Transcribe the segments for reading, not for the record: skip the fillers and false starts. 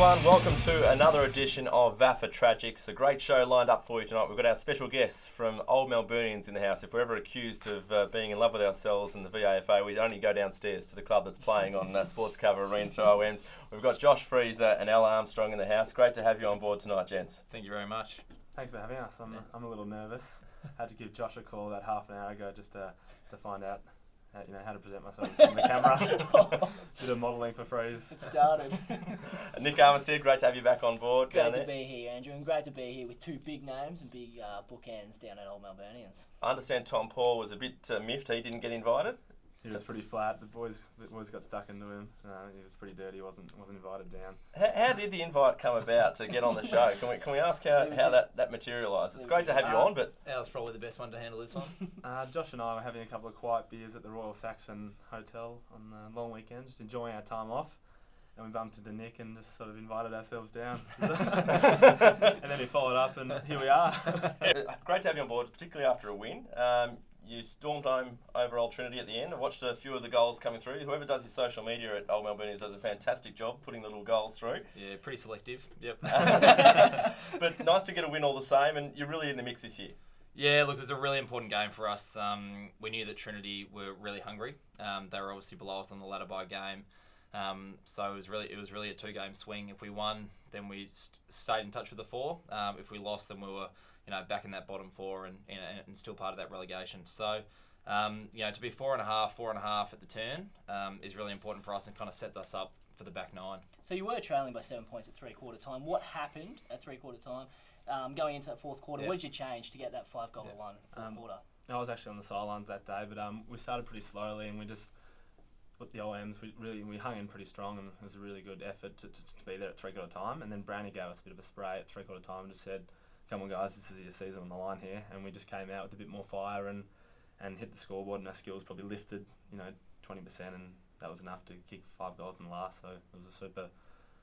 everyone, welcome to another edition of VAFA Tragics. A great show lined up for you tonight. We've got our special guests from Old Melburnians in the house. If we're ever accused of being in love with ourselves and the VAFA, we only go downstairs to the club that's playing on Sports Cover Arena to OMs. We've got Josh Freezer and Al Armstrong in the house. Great to have you on board tonight, gents. Thank you very much. Thanks for having us. I'm a little nervous. Had to give Josh a call about half an hour ago just to find out how to present myself on the camera. Bit of modelling for Freeze. It started. Nick Armistead, great to have you back on board. Great to be here, Andrew, and great to be here with two big names and big bookends down at Old Melburnians. I understand Tom Paul was a bit miffed. He didn't get invited. He was pretty flat. The boys got stuck into him. He was pretty dirty. Wasn't invited down. How did the invite come about to get on the show? Can we ask how that materialised? It's great to have you on, but Al's probably the best one to handle this one. Josh and I were having a couple of quiet beers at the Royal Saxon Hotel on the long weekend, just enjoying our time off. And we bumped into Nick and just sort of invited ourselves down. And then he followed up, and here we are. Great to have you on board, particularly after a win. You stormed home over Old Trinity at the end. I watched a few of the goals coming through. Whoever does your social media at Old Melburnians does a fantastic job putting the little goals through. Yeah, pretty selective. Yep. But nice to get a win all the same, and you're really in the mix this year. Yeah, look, it was a really important game for us. We knew that Trinity were really hungry. They were obviously below us on the ladder by a game. So it was really a two-game swing. If we won, then we stayed in touch with the four. If we lost, then we were back in that bottom four and still part of that relegation. So to be 4.5 at the turn is really important for us and kind of sets us up for the back nine. So you were trailing by 7 points at three-quarter time. What happened at three-quarter time going into that fourth quarter? Yeah. What did you change to get that 5-goal one fourth quarter? I was actually on the sidelines that day, but we started pretty slowly, and we just with the OMs, we hung in pretty strong, and it was a really good effort to be there at three-quarter time. And then Brownie gave us a bit of a spray at three-quarter time and just said, "Come on, guys, this is your season on the line here." And we just came out with a bit more fire and hit the scoreboard, and our skills probably lifted 20%, and that was enough to kick 5 goals in the last. So it was a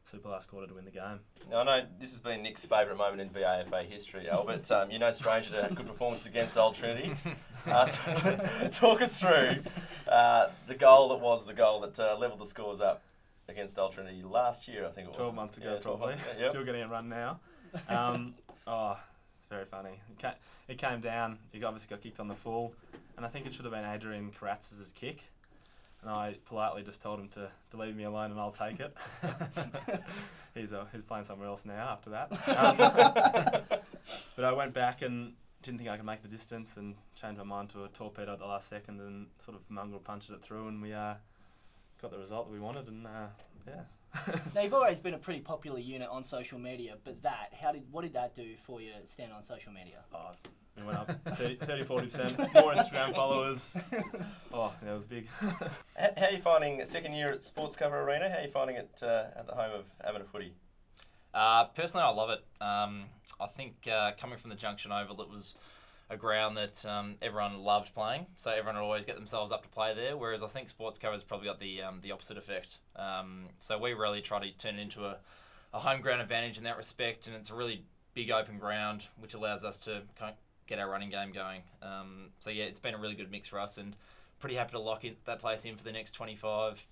super last quarter to win the game. Now, I know this has been Nick's favourite moment in VAFA history, Albert. You're no stranger to a good performance against Old Trinity. Talk us through the goal that levelled the scores up against Old Trinity last year, I think it was. 12 months ago, probably. Months ago, yep. Still getting it run now. It's very funny. It came down. He obviously got kicked on the full, and I think it should have been Adrian Karatz's kick. And I politely just told him to leave me alone and I'll take it. He's playing somewhere else now after that. But I went back and didn't think I could make the distance and changed my mind to a torpedo at the last second and sort of mongrel punched it through, and we got the result that we wanted, and yeah. Now, you've always been a pretty popular unit on social media, but what did that do for you stand on social media? We went up 30-40%, more Instagram followers. That was big. How are you finding second year at Sports Cover Arena? How are you finding it at the home of amateur footy? Personally, I love it. I think coming from the Junction Oval, it was a ground that everyone loved playing, so everyone would always get themselves up to play there, whereas I think Sports Cover's probably got the opposite effect. So we really try to turn it into a home ground advantage in that respect, and it's a really big open ground, which allows us to kind of get our running game going. So yeah, it's been a really good mix for us, and pretty happy to lock that place in for the next 25,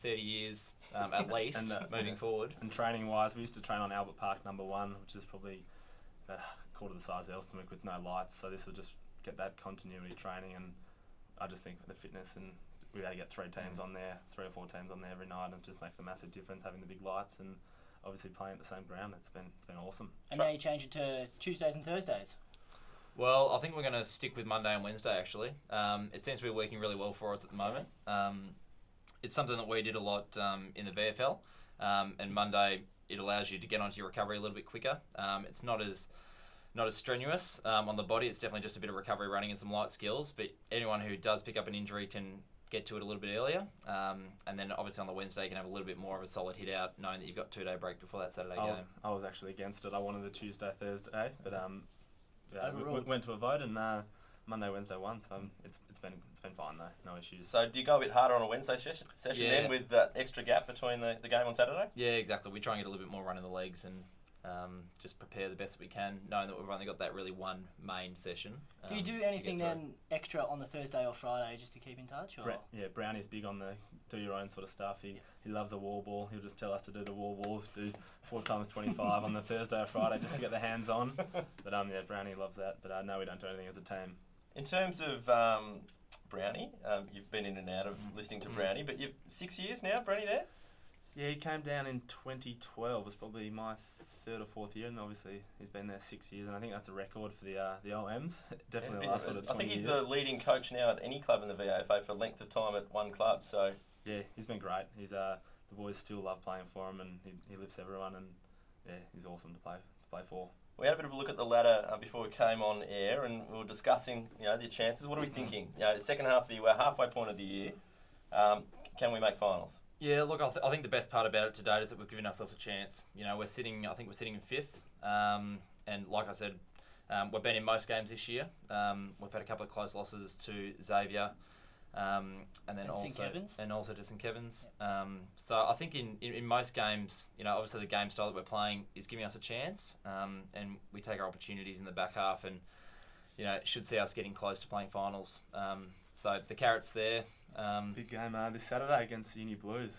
30 years at least, moving forward. And training-wise, we used to train on Albert Park number 1, which is probably a quarter the size of Elstonwick with no lights. So this will just get that continuity training, and I just think the fitness, and we got to get 3 teams on there, 3 or 4 teams on there every night, and it just makes a massive difference having the big lights and obviously playing at the same ground. It's been awesome. And now you change it to Tuesdays and Thursdays. Well, I think we're going to stick with Monday and Wednesday, actually. It seems to be working really well for us at the moment. It's something that we did a lot in the VFL, and Monday it allows you to get onto your recovery a little bit quicker. It's not as strenuous on the body. It's definitely just a bit of recovery running and some light skills, but anyone who does pick up an injury can get to it a little bit earlier. And then obviously on the Wednesday you can have a little bit more of a solid hit out, knowing that you've got 2-day break before that Saturday game. I was actually against it. I wanted the Tuesday, Thursday, but we went to a vote, and Monday, Wednesday won, so it's been fine though, no issues. So do you go a bit harder on a Wednesday session then with that extra gap between the game on Saturday? Yeah, exactly. We try and get a little bit more run in the legs, and just prepare the best we can, knowing that we've only got that really one main session. Do you do anything then extra on the Thursday or Friday just to keep in touch? Or? Brownie's big on the do your own sort of stuff. He loves a wall ball. He'll just tell us to do the wall balls, do 4 times 25 on the Thursday or Friday just to get the hands on. But Brownie loves that. But no, we don't do anything as a team. In terms of Brownie, you've been in and out of listening to Brownie, but you've 6 years now, Brownie there? Yeah, he came down in 2012. It was probably my 3rd or 4th year, and obviously he's been there 6 years, and I think that's a record for the OMs. Definitely the last sort of 20 years. I think he's the leading coach now at any club in the VAFA for length of time at one club. So yeah, he's been great. He's the boys still love playing for him, and he lifts everyone, and yeah, he's awesome to play for. We had a bit of a look at the ladder before we came on air, and we were discussing, the chances. What are we thinking? The second half of the year, we're halfway point of the year. Can we make finals? Yeah, look, I think the best part about it to date is that we've given ourselves a chance. We're sitting in 5th, and like I said, we've been in most games this year. We've had a couple of close losses to Xavier, and also to St Kevin's. So I think in most games, obviously the game style that we're playing is giving us a chance, and we take our opportunities in the back half, and it should see us getting close to playing finals. So the carrot's there. Big game this Saturday against the Uni Blues.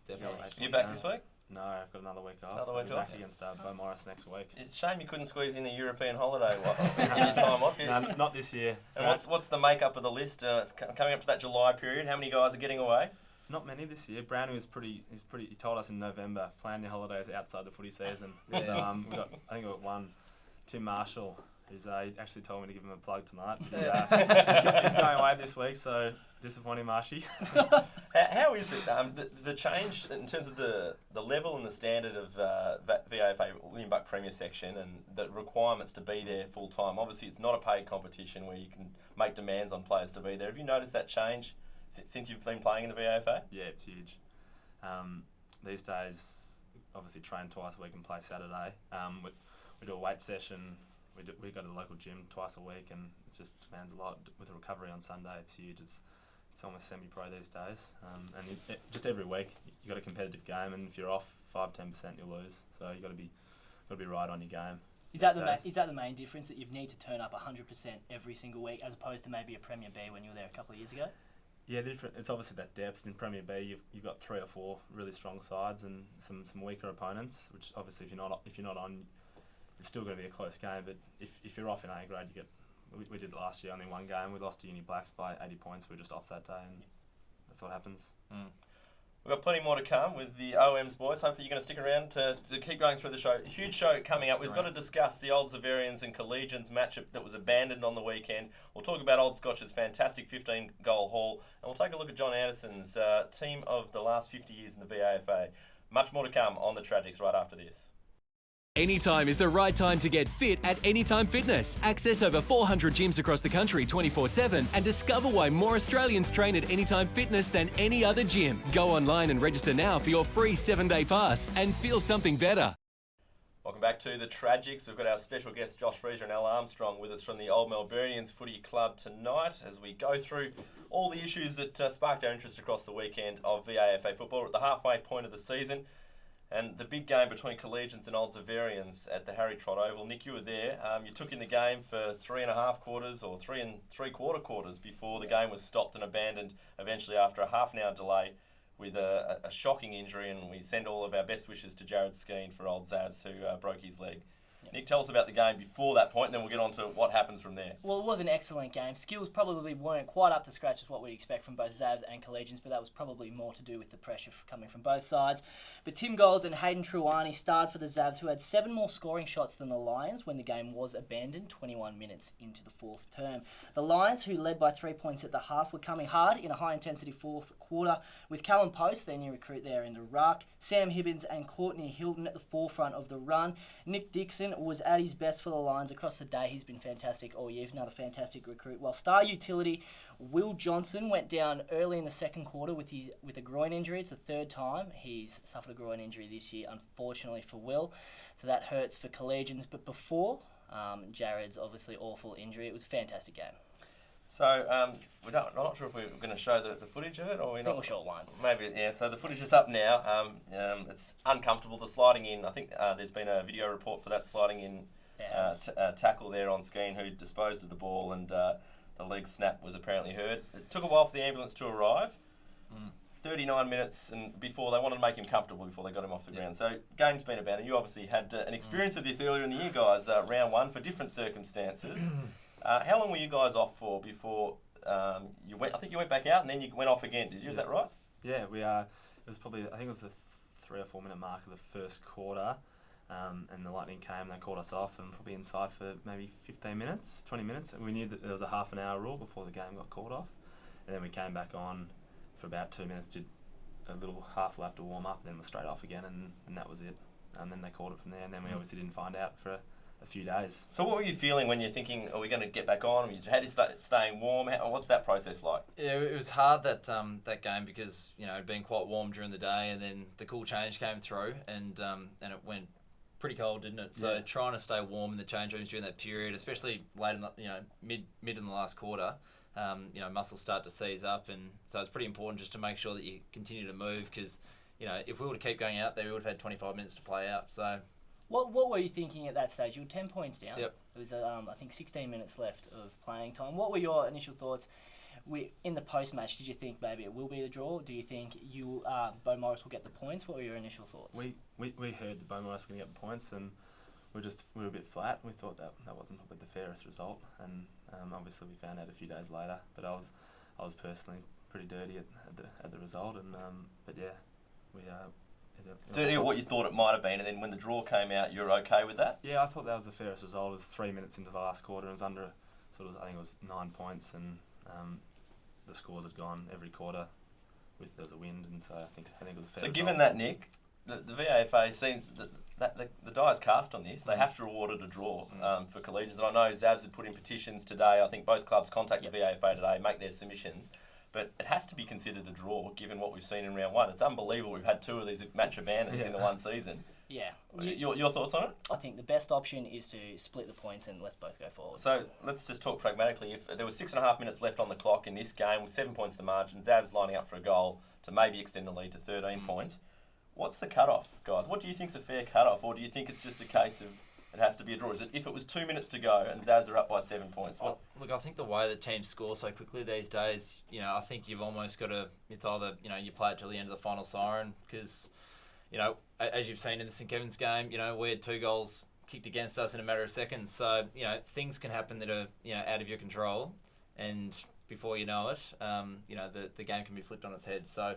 Definitely. You back this week? No, I've got another week off. Another week off? Back against Bo Morris next week. It's a shame you couldn't squeeze in a European holiday in your time off. No, not this year. And what's the makeup of the list coming up to that July period? How many guys are getting away? Not many this year. Brownie was pretty. He told us in November, plan your holidays outside the footy season. Yeah. So I think we got one. Tim Marshall, who's he actually told me to give him a plug tonight. He's going away this week, so disappointing, Marshy. How is it the change in terms of the level and the standard of VAFA William Buck Premier section and the requirements to be there full time? Obviously, it's not a paid competition where you can make demands on players to be there. Have you noticed that change since you've been playing in the VAFA? Yeah, it's huge. These days, obviously train twice a week and play Saturday. We do a weight session. We go to the local gym twice a week, and it just demands a lot. With a recovery on Sunday, it's huge. It's almost semi-pro these days. And just every week you got a competitive game, and if you're off 5-10%, you'll lose. So you got to be right on your game. Is that the main difference, that you need to turn up 100% every single week, as opposed to maybe a Premier B when you were there a couple of years ago? Yeah, it's obviously that depth. In Premier B, you've got 3 or 4 really strong sides and some weaker opponents. Which obviously, if you're not on, it's still going to be a close game. But if you're off in A grade, you get. We did it last year, only one game. We lost to Uni Blacks by 80 points. We were just off that day, and that's what happens. We've got plenty more to come with the OMs boys. Hopefully you're going to stick around to keep going through the show. Huge show coming up. We've got to discuss the Old Xaverians and Collegians matchup that was abandoned on the weekend. We'll talk about Old Scotch's fantastic 15-goal haul, and we'll take a look at John Anderson's team of the last 50 years in the VAFA. Much more to come on the Tragics right after this. Anytime is the right time to get fit at Anytime Fitness. Access over 400 gyms across the country 24/7 and discover why more Australians train at Anytime Fitness than any other gym. Go online and register now for your free 7-day pass and feel something better. Welcome back to the Tragics. We've got our special guests Josh Freezer and Al Armstrong with us from the Old Melburnians Footy Club tonight as we go through all the issues that sparked our interest across the weekend of VAFA football. We're at the halfway point of the season. And the big game between Collegians and Old Xaverians at the Harry Trott Oval. Nick, you were there. You took in the game for 3.5 quarters or 3 3/4 quarters before the game was stopped and abandoned eventually after a half an hour delay with a shocking injury. And we send all of our best wishes to Jared Skeen for Old Zavs, who broke his leg. Nick, tell us about the game before that point, and then we'll get on to what happens from there. Well, it was an excellent game. Skills probably weren't quite up to scratch as what we'd expect from both Zavs and Collegians, but that was probably more to do with the pressure coming from both sides. But Tim Golds and Hayden Truani starred for the Zavs, who had 7 more scoring shots than the Lions when the game was abandoned 21 minutes into the 4th term. The Lions, who led by 3 points at the half, were coming hard in a high-intensity 4th quarter, with Callum Post, their new recruit there in the ruck, Sam Hibbins and Courtney Hilton at the forefront of the run. Nick Dixon was at his best for the Lions across the day. He's been fantastic all year, another fantastic recruit. While star utility Will Johnson went down early in the second quarter with a groin injury. It's the 3rd time he's suffered a groin injury this year, unfortunately for Will. So that hurts for Collegians. But before Jared's obviously awful injury, it was a fantastic game. So I'm not sure if we're going to show the footage of it, or we're I think not. we'll show it once. Maybe, yeah. So the footage is up now. It's uncomfortable. The sliding in. I think there's been a video report for that sliding in tackle there on Skeen, who disposed of the ball, and the leg snap was apparently heard. It took a while for the ambulance to arrive. 39 minutes, and before they wanted to make him comfortable before they got him off the ground. So game's been about it. You obviously had an experience of this earlier in the year, guys. Round one for different circumstances. How long were you guys off for before you went? I think you went back out and then you went off again. Did you? Is that right? Yeah, we it was probably, I think it was the 3 or 4 minute mark of the first quarter, and the Lightning came. They called us off and probably inside for maybe 15 minutes, 20 minutes. And we knew that there was a half an hour rule before the game got called off, and then we came back on for about 2 minutes, did a little half lap to warm up, and then we're straight off again, and that was it. And then they called it from there, and then we obviously didn't find out for a few days. So what were you feeling when you're thinking, are we going to get back on? How do you start staying warm? What's that process like? Yeah, it was hard that game because it'd been quite warm during the day, and then the cool change came through, and it went pretty cold, didn't it? So trying to stay warm in the change rooms during that period, especially late in the, mid in the last quarter, muscles start to seize up, and so it's pretty important just to make sure that you continue to move, because if we were to keep going out there, we would have had 25 minutes to play out. So. What were you thinking at that stage? You were 10 points down. Yep. There was, I think, 16 minutes left of playing time. What were your initial thoughts? In the post-match, did you think maybe it will be the draw? Do you think Bo Morris will get the points? What were your initial thoughts? We heard that Bo Morris was going to get the points, and we were a bit flat. We thought that wasn't probably the fairest result, and obviously we found out a few days later. But I was personally pretty dirty at the result, and but yeah, we. Dirty what you thought it might have been, and then when the draw came out, you're okay with that? Yeah, I thought that was the fairest result. It was 3 minutes into the last quarter, and it was under I think it was 9 points, and the scores had gone every quarter. There was a wind, and so I think it was a fair result. So given that, Nick, the VAFA seems that the die is cast on this. They have to reward it a draw for collegians. And I know Zavs had put in petitions today. I think both clubs contacted the VAFA today, make their submissions. But it has to be considered a draw, given what we've seen in round one. It's unbelievable. We've had 2 of these match abandons in the one season. Yeah. Your thoughts on it? I think the best option is to split the points and let's both go forward. So let's just talk pragmatically. If there was 6.5 minutes left on the clock in this game with 7 points the margin, Zavs lining up for a goal to maybe extend the lead to 13 points, what's the cut-off, guys? What do you think's a fair cut-off, or do you think it's just a case of it has to be a draw? Is it if it was 2 minutes to go and Zavs are up by 7 points? What? Look, I think the way that teams score so quickly these days, I think you've almost got to. It's either you play it till the end of the final siren, because as you've seen in the St Kevin's game, we had 2 goals kicked against us in a matter of seconds. So things can happen that are out of your control, and before you know it, the game can be flipped on its head. So.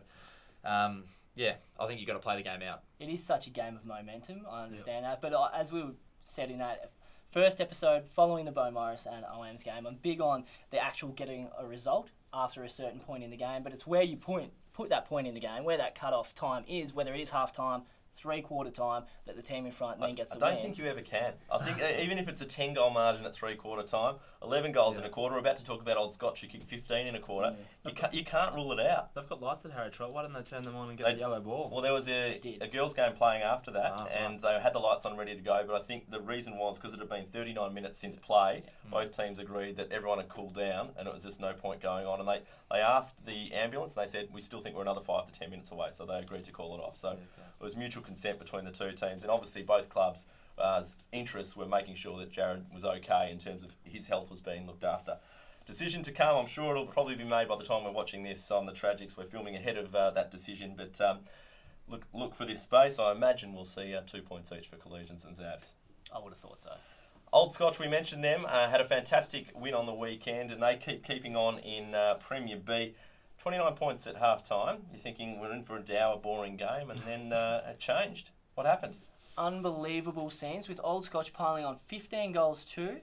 I think you've got to play the game out. It is such a game of momentum, I understand that. But as we said in that first episode, following the Bo Morris and OM's game, I'm big on the actual getting a result after a certain point in the game. But it's where you put that point in the game, where that cut-off time is, whether it is half-time, 3/4 time, that the team in front then gets the win. I don't think you ever can. I think even if it's a 10-goal margin at 3/4 time, 11 goals in a quarter, we're about to talk about Old Scotch who kicked 15 in a quarter, you can't rule it out. They've got lights at Harry Trott. Why didn't they turn them on and get the yellow ball? Well, there was a girls' game playing after that, and they had the lights on ready to go, but I think the reason was because it had been 39 minutes since play, both teams agreed that everyone had cooled down, and it was just no point going on. And they asked the ambulance, and they said, we still think we're another 5 to 10 minutes away, so they agreed to call it off. So it was mutual consent between the 2 teams, and obviously both clubs' interests were making sure that Jared was okay in terms of his health was being looked after. Decision to come. I'm sure it'll probably be made by the time we're watching this on the Tragics. We're filming ahead of that decision, but look for this space. I imagine we'll see 2 points each for Collegians and Zavs. I would have thought so. Old Scotch, we mentioned them, had a fantastic win on the weekend, and they keep keeping on in Premier B. 29 points at half-time. You're thinking we're in for a dour, boring game, and then it changed. What happened? Unbelievable scenes, with Old Scotch piling on 15 goals to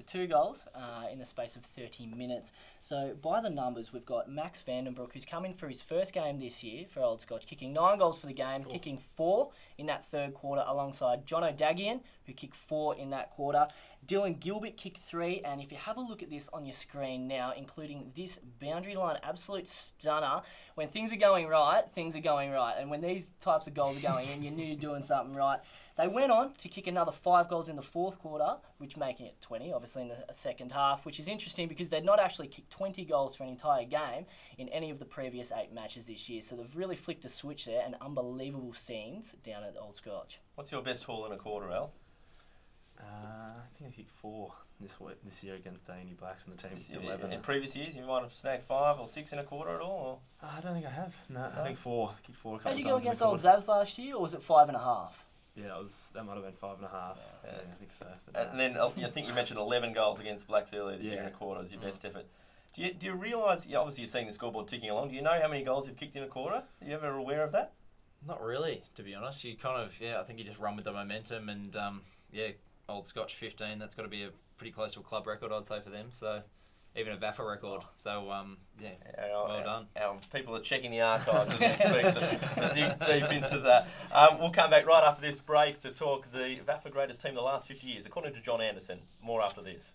2 goals in the space of 30 minutes. So by the numbers, we've got Max Vandenbroek, who's come in for his first game this year for Old Scotch, kicking 9 goals for the game, kicking 4 in that third quarter, alongside John O'Dagian, who kicked 4 in that quarter. Dylan Gilbert kicked 3, and if you have a look at this on your screen now, including this boundary line absolute stunner, when things are going right, things are going right. And when these types of goals are going in, you knew you're doing something right. They went on to kick another 5 goals in the fourth quarter, which making it 20, obviously, in the second half, which is interesting because they'd not actually kicked 20 goals for an entire game in any of the previous 8 matches this year. So they've really flicked a switch there, and unbelievable scenes down at Old Scotch. What's your best haul in a quarter, Al? I think I kicked 4 this year against the Uni Blacks and the team. This year, 11. in previous years, you might have snagged 5 or 6 in a quarter at all? Or? I don't think I have. No, I think 4. Kicked 4 a couple How'd you of go times in against the Old quarter. Zavs last year, or was it 5.5? Yeah, that might have been 5.5. Yeah, I think so. But And then I think you mentioned 11 goals against Blacks earlier this year in a quarter as your best effort. Do you realise, obviously you're seeing the scoreboard ticking along, do you know how many goals you've kicked in a quarter? Are you ever aware of that? Not really, to be honest. You kind of, I think you just run with the momentum and, Old Scotch 15, that's got to be a pretty close to a club record, I'd say, for them. So, even a VAFA record. So, well done. Our people are checking the archives as we speak to dig deep into that. We'll come back right after this break to talk the VAFA greatest team of the last 50 years, according to John Anderson. More after this.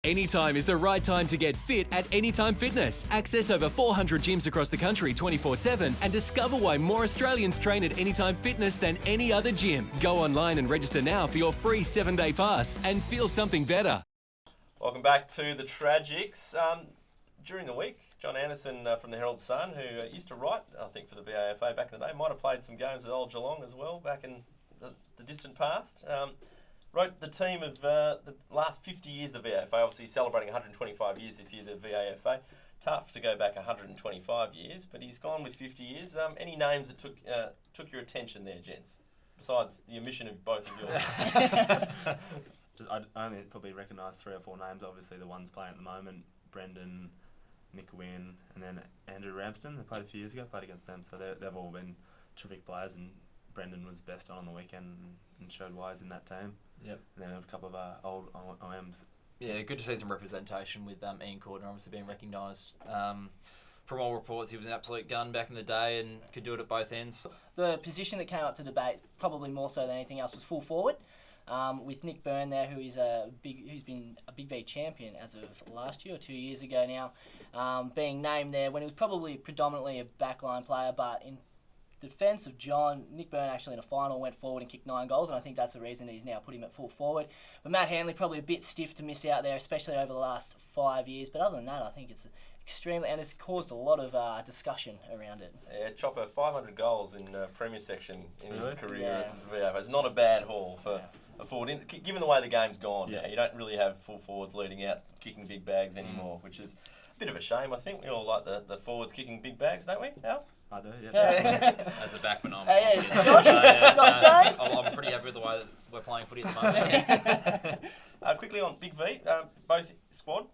Anytime is the right time to get fit at Anytime Fitness. Access over 400 gyms across the country 24/7 and discover why more Australians train at Anytime Fitness than any other gym. Go online and register now for your free 7-day pass and feel something better. Welcome back to the Tragics. During the week, John Anderson from the Herald Sun, who used to write, I think, for the VAFA back in the day, might have played some games with Old Geelong as well back in the distant past. Wrote the team of the last 50 years of the VAFA, obviously celebrating 125 years this year, the VAFA. Tough to go back 125 years, but he's gone with 50 years. Any names that took your attention there, gents, besides the omission of both of yours? I only probably recognise 3 or 4 names. Obviously, the ones playing at the moment: Brendan, Nick Wynn, and then Andrew Ramsden. They played a few years ago. Played against them, so they've all been terrific players. And Brendan was best on the weekend and showed why he's in that team. Yep. And then a couple of old OMs. Yeah, good to see some representation with Ian Cordner obviously being recognised. From all reports, he was an absolute gun back in the day and could do it at both ends. The position that came up to debate, probably more so than anything else, was full forward. With Nick Byrne there, who's been a Big V champion as of last year or 2 years ago now, being named there when he was probably predominantly a backline player, but in defence of John, Nick Byrne actually in a final went forward and kicked 9 goals, and I think that's the reason that he's now put him at full forward. But Matt Hanley probably a bit stiff to miss out there, especially over the last 5 years. But other than that, I think it's extremely, and it's caused a lot of discussion around it. Yeah, Chopper, 500 goals in Premier section in his Really? career Yeah. at the VAFA. It's not a bad haul for a forward. Given the way the game's gone, Yeah. you don't really have full forwards leading out kicking big bags anymore, which is a bit of a shame. I think we all like the forwards kicking big bags, don't we, Al? I do, yeah. As a backman, I'm Hey, I'm- Josh, not saying? I'm pretty happy with the way that we're playing footy at the moment. Quickly on Big V, both squad.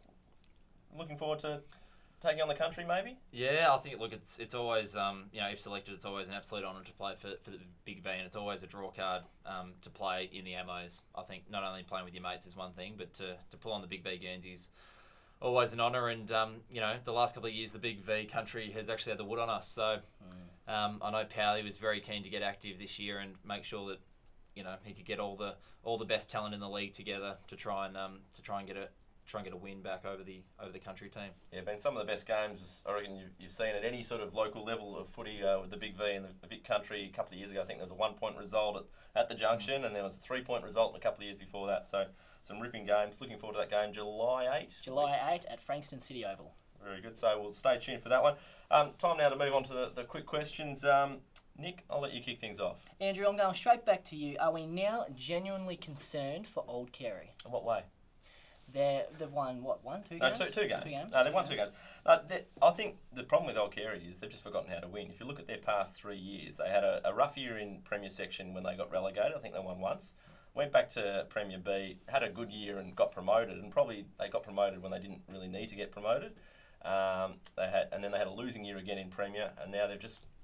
Looking forward to taking on the country, maybe? Yeah, I think, look, it's always, if selected, it's always an absolute honour to play for the Big V, and it's always a draw card to play in the Ammos. I think not only playing with your mates is one thing, but to pull on the Big V Guernseys, always an honour. And, the last couple of years, the Big V country has actually had the wood on us. So I know Powley was very keen to get active this year and make sure that, he could get all the best talent in the league together to try and get a win back over the country team. Yeah, been some of the best games I reckon you've seen at any sort of local level of footy with the Big V and the Big Country. A couple of years ago, I think there was a 1-point result at the Junction, and there was a 3-point result a couple of years before that. So some ripping games. Looking forward to that game, July 8. July 8 at Frankston City Oval. Very good. So we'll stay tuned for that one. Time now to move on to the quick questions. Nick, I'll let you kick things off. Andrew, I'm going straight back to you. Are we now genuinely concerned for Old Kerry? In what way? They've won, what, 2 games? No, two games. 2 games? No, they've won 2 games. I think the problem with Old Kerry is they've just forgotten how to win. If you look at their past 3 years, they had a rough year in Premier Section when they got relegated. I think they won once. Went back to Premier B, had a good year and got promoted, and probably they got promoted when they didn't really need to get promoted. And then they had a losing year again in Premier, and now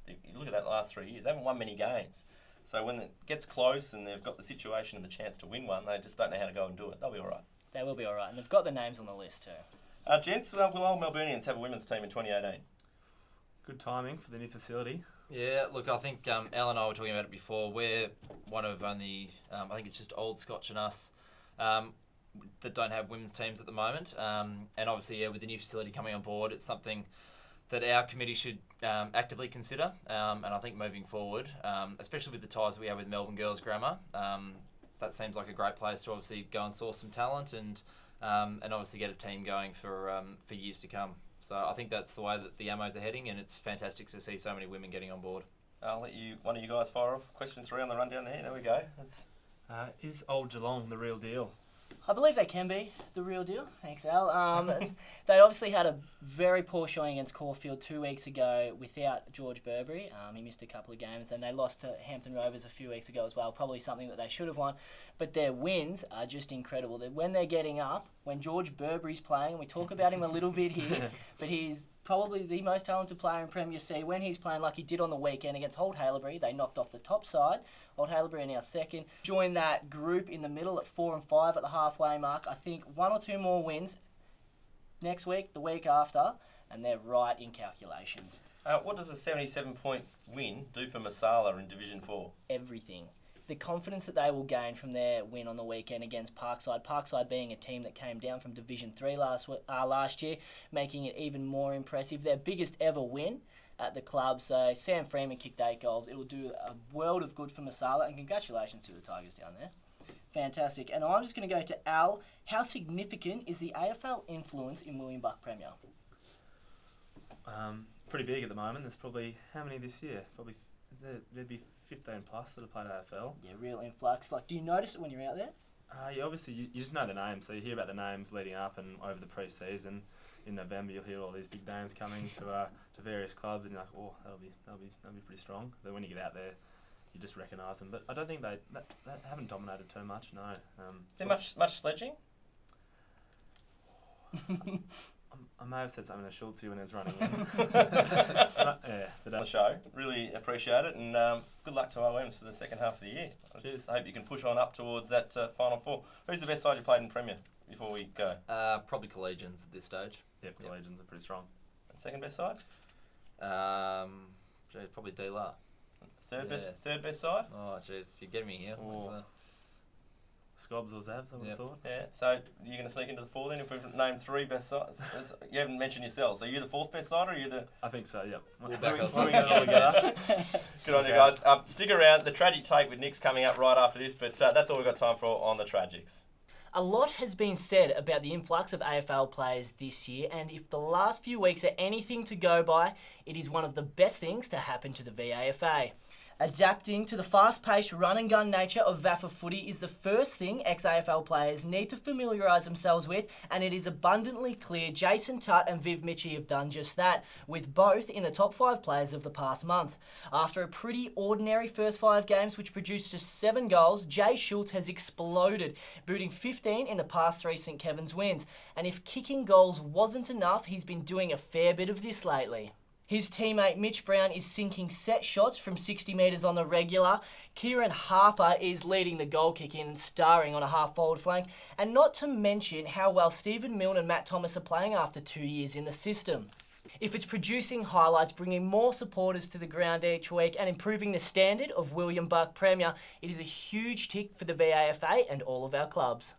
you look at that last 3 years, they haven't won many games. So when it gets close and they've got the situation and the chance to win one, they just don't know how to go and do it. They'll be all right. They will be all right, and they've got the names on the list too. Gents, will Old Melburnians have a women's team in 2018? Good timing for the new facility. Yeah, look, I think Al and I were talking about it before. We're one of only, I think it's just Old Scotch and us. that don't have women's teams at the moment. And obviously, with the new facility coming on board, it's something that our committee should actively consider. And I think moving forward, especially with the ties that we have with Melbourne Girls Grammar, that seems like a great place to obviously go and source some talent and obviously get a team going for years to come. So I think that's the way that the Ammos are heading, and it's fantastic to see so many women getting on board. I'll let one of you guys fire off question 3 on the rundown there. There we go. Is Old Geelong the real deal? I believe they can be the real deal. Thanks, Al. They obviously had a very poor showing against Caulfield 2 weeks ago without George Burberry. He missed a couple of games, and they lost to Hampton Rovers a few weeks ago as well. Probably something that they should have won. But their wins are just incredible. When they're getting up, when George Burberry's playing, and we talk about him a little bit here, but he's probably the most talented player in Premier C. When he's playing like he did on the weekend against Holt Haileybury, they knocked off the top side. Holt Haileybury are now second. Join that group in the middle at 4 and 5 at the halfway mark. I think 1 or 2 more wins next week, the week after, and they're right in calculations. What does a 77-point win do for Masala in Division 4? Everything. The confidence that they will gain from their win on the weekend against Parkside. Parkside being a team that came down from Division 3 last year, making it even more impressive. Their biggest ever win at the club. So Sam Freeman kicked 8 goals. It will do a world of good for Masala, and congratulations to the Tigers down there. Fantastic. And I'm just going to go to Al. How significant is the AFL influence in William Buck Premier? Pretty big at the moment. There's probably, how many this year? Probably there'd be 15 plus that have played AFL. Yeah, real influx. Like, do you notice it when you're out there? Obviously, you just know the names. So you hear about the names leading up and over the pre-season. In November, you'll hear all these big names coming to various clubs, and you're like, oh, that'll be pretty strong. Then when you get out there, you just recognise them. But I don't think they haven't dominated too much. No. Is there much sledging? I may have said something to Schultz when he was running in. The show. Really appreciate it, and good luck to OMs for the second half of the year. Cheers. I hope you can push on up towards that Final 4. Who's the best side you played in Premier before we go? Probably Collegians at this stage. Yep, Collegians are pretty strong. And second best side? Probably D-La. Third best side? Oh, jeez, you're getting me here. Scobs or Zavs, I would have thought. Yeah, so you're going to sneak into the 4 then if we've named 3 best sides? You haven't mentioned yourselves. Are you the 4th best side or are you the... I think so, yep. We'll back us. Good on you guys. Stick around. The Tragic Take with Nick's coming up right after this, but that's all we've got time for on the Tragics. A lot has been said about the influx of AFL players this year, and if the last few weeks are anything to go by, it is one of the best things to happen to the VAFA. Adapting to the fast-paced run-and-gun nature of VAFA footy is the first thing ex-AFL players need to familiarise themselves with, and it is abundantly clear Jason Tutt and Viv Mitchie have done just that, with both in the top 5 players of the past month. After a pretty ordinary first 5 games which produced just 7 goals, Jay Schultz has exploded, booting 15 in the past 3 St Kevin's wins, and if kicking goals wasn't enough, he's been doing a fair bit of this lately. His teammate Mitch Brown is sinking set shots from 60 metres on the regular. Kieran Harper is leading the goal kicking and starring on a half-forward flank. And not to mention how well Stephen Milne and Matt Thomas are playing after 2 years in the system. If it's producing highlights, bringing more supporters to the ground each week and improving the standard of William Buck Premier, it is a huge tick for the VAFA and all of our clubs.